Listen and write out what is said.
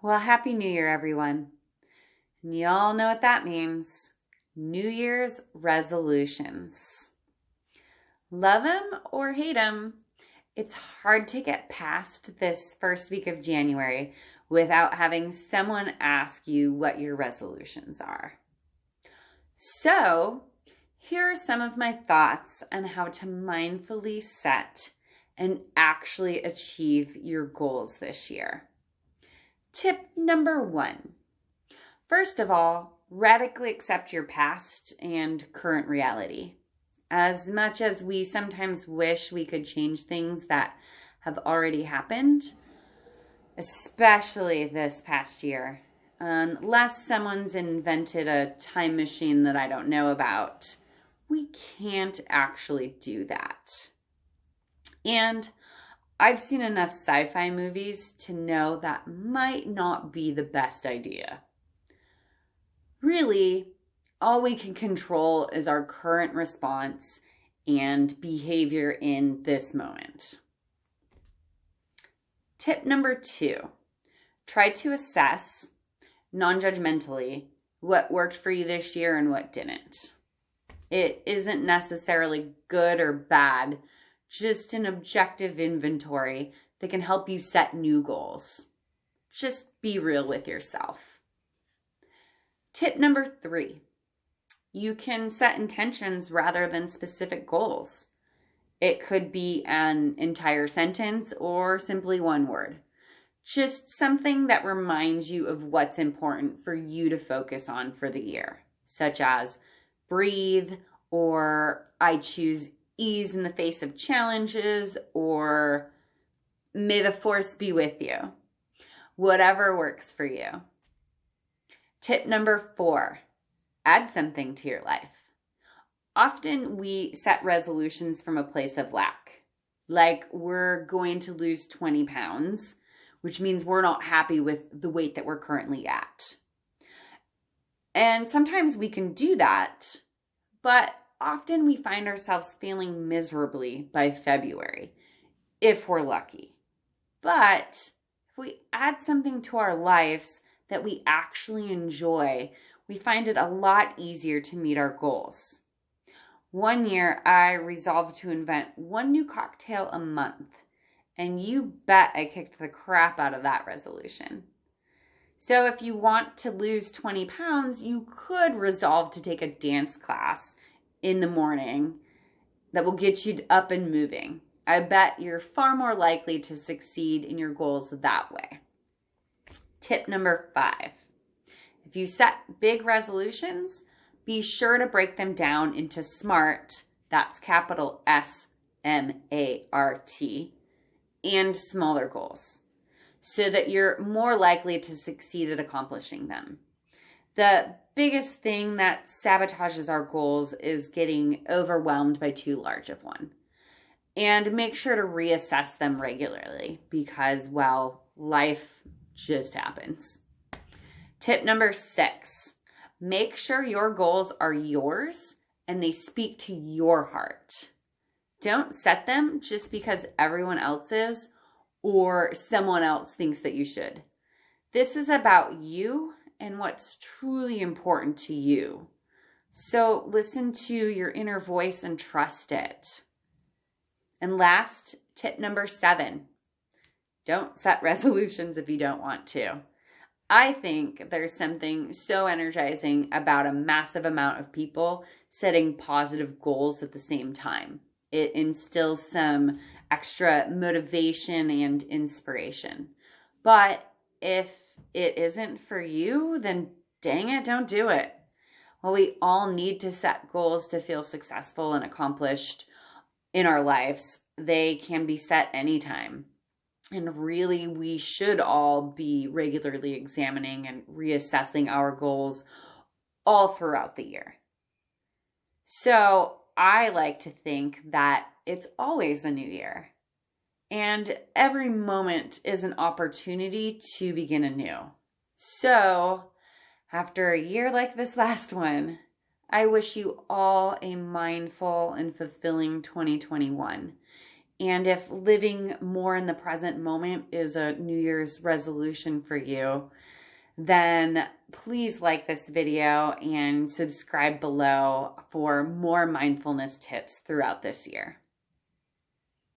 Well, Happy New Year, everyone. And you all know what that means. New Year's resolutions. Love them or hate them, it's hard to get past this first week of January without having someone ask you what your resolutions are. So, here are some of my thoughts on how to mindfully set and actually achieve your goals this year. Tip number 1. First of all, radically accept your past and current reality. As much as we sometimes wish we could change things that have already happened, especially this past year, unless someone's invented a time machine that I don't know about, we can't actually do that. And I've seen enough sci-fi movies to know that might not be the best idea. Really, all we can control is our current response and behavior in this moment. Tip number 2, try to assess non-judgmentally what worked for you this year and what didn't. It isn't necessarily good or bad, just an objective inventory that can help you set new goals. Just be real with yourself. Tip number 3, you can set intentions rather than specific goals. It could be an entire sentence or simply one word. Just something that reminds you of what's important for you to focus on for the year, such as breathe, or I choose ease in the face of challenges, or may the force be with you. Whatever works for you. Tip number 4, add something to your life. Often we set resolutions from a place of lack. Like we're going to lose 20 pounds, which means we're not happy with the weight that we're currently at. And sometimes we can do that, but often we find ourselves feeling miserably by February, if we're lucky. But if we add something to our lives that we actually enjoy, we find it a lot easier to meet our goals. One year, I resolved to invent one new cocktail a month, and you bet I kicked the crap out of that resolution. So if you want to lose 20 pounds, you could resolve to take a dance class in the morning that will get you up and moving. I bet you're far more likely to succeed in your goals that way. Tip number 5. If you set big resolutions, be sure to break them down into SMART, that's capital SMART, and smaller goals, so that you're more likely to succeed at accomplishing them. The biggest thing that sabotages our goals is getting overwhelmed by too large of one. And make sure to reassess them regularly because, well, life just happens. Tip number 6, make sure your goals are yours and they speak to your heart. Don't set them just because everyone else is or someone else thinks that you should. This is about you and what's truly important to you. So listen to your inner voice and trust it. And last, tip number 7, don't set resolutions if you don't want to. I think there's something so energizing about a massive amount of people setting positive goals at the same time. It instills some extra motivation and inspiration. But if it isn't for you, then dang it, don't do it. Well, we all need to set goals to feel successful and accomplished in our lives. They can be set anytime. And really, we should all be regularly examining and reassessing our goals all throughout the year. So I like to think that it's always a new year. And every moment is an opportunity to begin anew. So after a year like this last one, I wish you all a mindful and fulfilling 2021. And if living more in the present moment is a New Year's resolution for you, then please like this video and subscribe below for more mindfulness tips throughout this year.